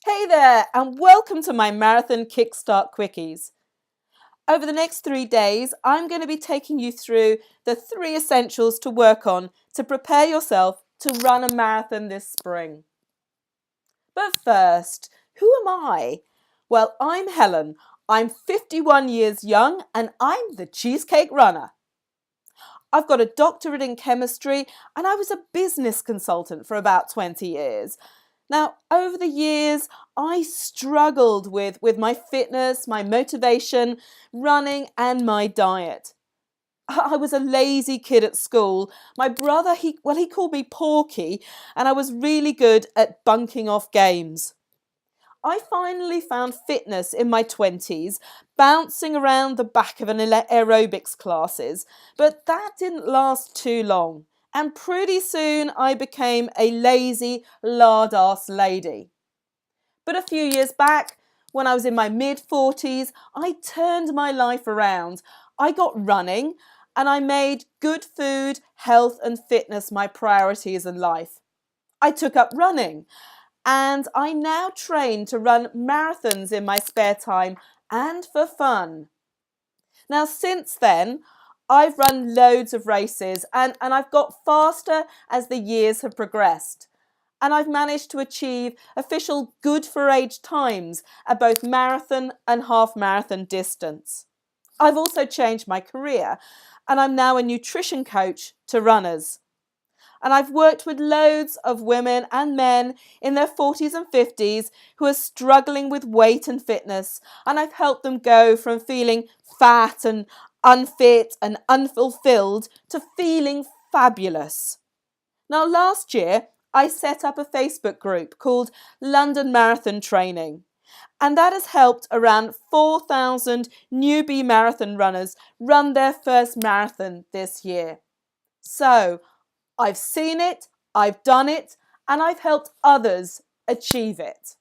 Hey there, and welcome to my Marathon Kickstart Quickies. Over the next 3 days, I'm going to be taking you through the 3 essentials to work on to prepare yourself to run a marathon this spring. But first, who am I? Well, I'm Helen. I'm 51 years young and I'm the Cheesecake Runner. I've got a doctorate in chemistry and I was a business consultant for about 20 years. Now, over the years, I struggled with my fitness, my motivation, running, and my diet. I was a lazy kid at school. My brother, he called me Porky, and I was really good at bunking off games. I finally found fitness in my 20s, bouncing around the back of an aerobics classes, but that didn't last too long. And pretty soon I became a lazy, lard-ass lady. But a few years back, when I was in my mid-40s, I turned my life around. I got running and I made good food, health and fitness my priorities in life. I took up running and I now train to run marathons in my spare time and for fun. Now, since then, I've run loads of races and I've got faster as the years have progressed. And I've managed to achieve official good for age times at both marathon and half marathon distance. I've also changed my career and I'm now a nutrition coach to runners. And I've worked with loads of women and men in their 40s and 50s who are struggling with weight and fitness. And I've helped them go from feeling fat and unfit and unfulfilled to feeling fabulous. Now, last year, I set up a Facebook group called London Marathon Training. And that has helped around 4,000 newbie marathon runners run their first marathon this year. So, I've seen it, I've done it, and I've helped others achieve it.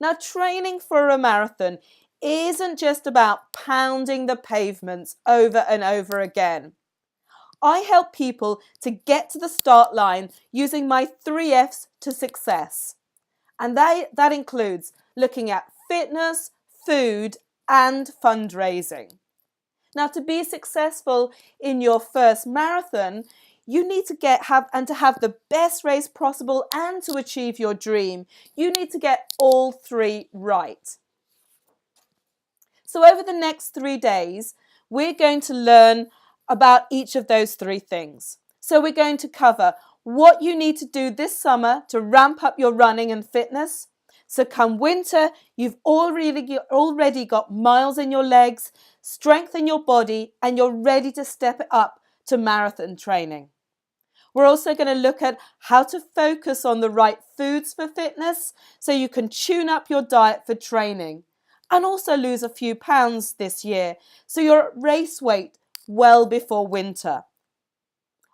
Now, training for a marathon isn't just about pounding the pavements over and over again. I help people to get to the start line using my 3 F's to success. And that includes looking at fitness, food, and fundraising. Now, to be successful in your first marathon, you need to have the best race possible and to achieve your dream. You need to get all 3 right. So over the next 3 days, we're going to learn about each of those 3 things. So we're going to cover what you need to do this summer to ramp up your running and fitness. So come winter, you've already got miles in your legs, strength in your body, and you're ready to step it up to marathon training. We're also going to look at how to focus on the right foods for fitness so you can tune up your diet for training and also lose a few pounds this year so you're at race weight well before winter.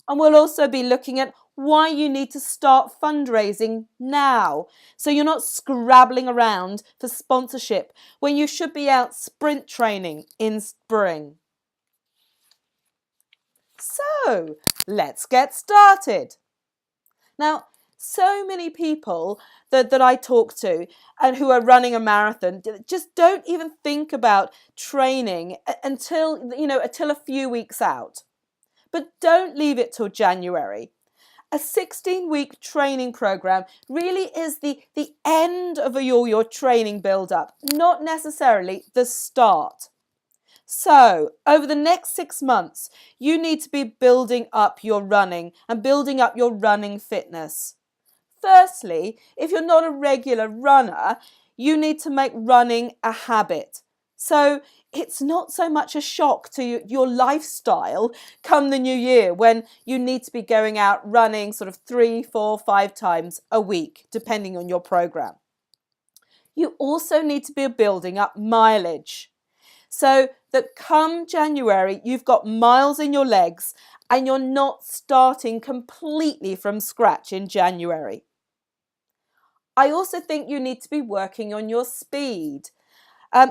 And we'll also be looking at why you need to start fundraising now so you're not scrabbling around for sponsorship when you should be out sprint training in spring. So, let's get started. Now, so many people that I talk to and who are running a marathon just don't even think about training until a few weeks out. But don't leave it till January. A 16-week training program really is the end of your training build-up, not necessarily the start. So, over the next 6 months, you need to be building up your running and building up your running fitness. Firstly, if you're not a regular runner, you need to make running a habit. So it's not so much a shock to your lifestyle come the new year when you need to be going out running sort of 3, 4, 5 times a week, depending on your program. You also need to be building up mileage so that come January, you've got miles in your legs and you're not starting completely from scratch in January. I also think you need to be working on your speed.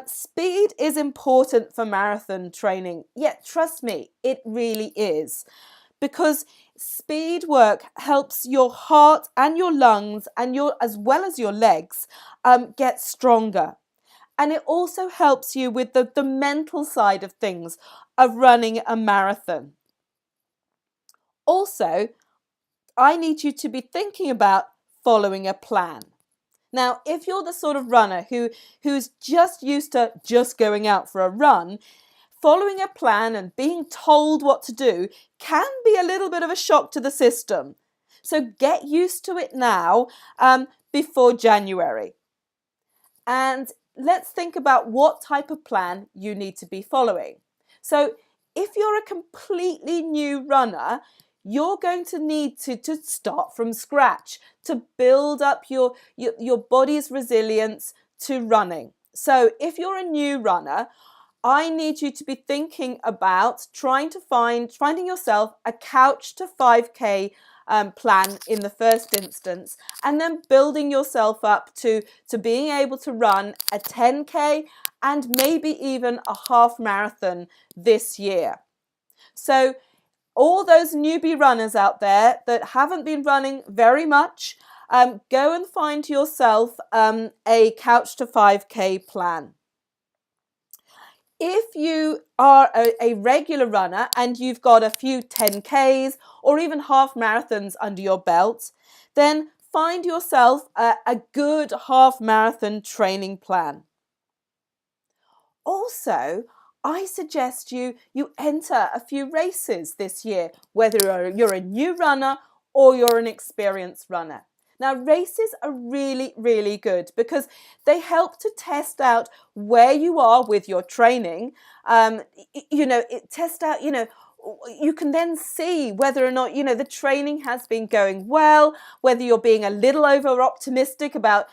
Speed is important for marathon training. Yeah, trust me, it really is. because speed work helps your heart and your lungs and as well as your legs get stronger. And it also helps you with the mental side of things of running a marathon. Also, I need you to be thinking about following a plan. Now, if you're the sort of runner who's just used to just going out for a run, following a plan and being told what to do can be a little bit of a shock to the system. So get used to it now before January. And let's think about what type of plan you need to be following. So if you're a completely new runner, you're going to need to start from scratch to build up your body's resilience to running. So if you're a new runner, I need you to be thinking about finding yourself a couch to 5K plan in the first instance, and then building yourself up to being able to run a 10K and maybe even a half marathon this year. So all those newbie runners out there that haven't been running very much, go and find yourself a couch to 5K plan. If you are a regular runner and you've got a few 10Ks or even half marathons under your belt, then find yourself a good half marathon training plan. Also, I suggest you enter a few races this year, whether you're a new runner or you're an experienced runner. Now, races are really, really good because they help to test out where you are with your training. You can then see whether or not, the training has been going well, whether you're being a little over optimistic about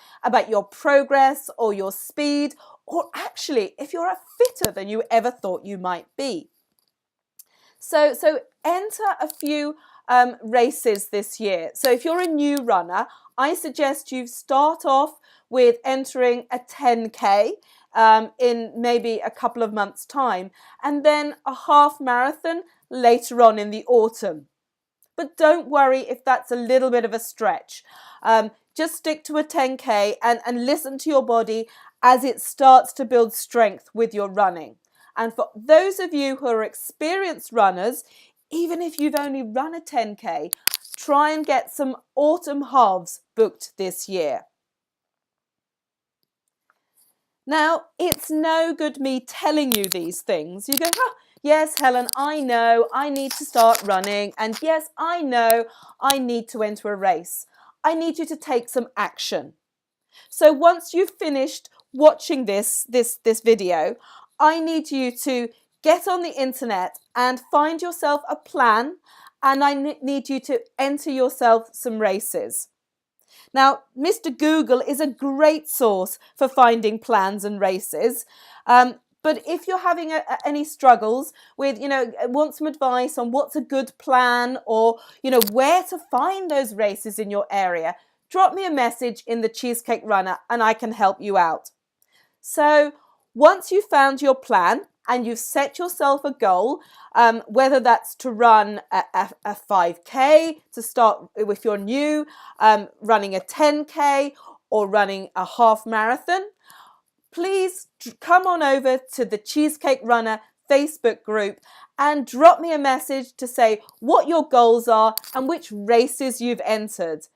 your progress or your speed, or actually if you're fitter than you ever thought you might be. So enter a few races this year. So if you're a new runner, I suggest you start off with entering a 10K in maybe a couple of months' time, and then a half marathon later on in the autumn. But don't worry if that's a little bit of a stretch. Just stick to a 10K and listen to your body as it starts to build strength with your running. And for those of you who are experienced runners, even if you've only run a 10K, try and get some autumn halves booked this year. Now, it's no good me telling you these things. You go, yes, Helen, I know I need to start running. And yes, I know I need to enter a race. I need you to take some action. So once you've finished watching this video, I need you to get on the internet and find yourself a plan, and I need you to enter yourself some races. Now, Mr. Google is a great source for finding plans and races, but if you're having any struggles with, want some advice on what's a good plan or, where to find those races in your area, drop me a message in the Cheesecake Runner and I can help you out. So once you've found your plan and you've set yourself a goal, whether that's to run a 5K to start if you're new, running a 10K or running a half marathon, please come on over to the Cheesecake Runner Facebook group and drop me a message to say what your goals are and which races you've entered.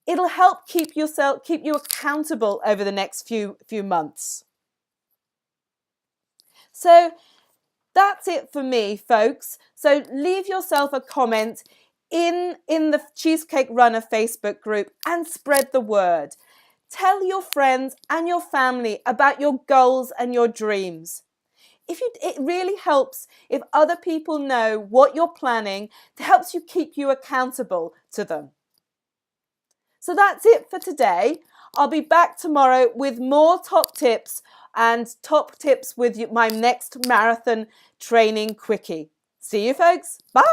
It'll help keep you accountable over the next few months. So that's it for me, folks. So leave yourself a comment in the Cheesecake Runner Facebook group and spread the word. Tell your friends and your family about your goals and your dreams. It really helps if other people know what you're planning. It helps you keep you accountable to them. So that's it for today. I'll be back tomorrow with more top tips with my next marathon training quickie. See you, folks. Bye.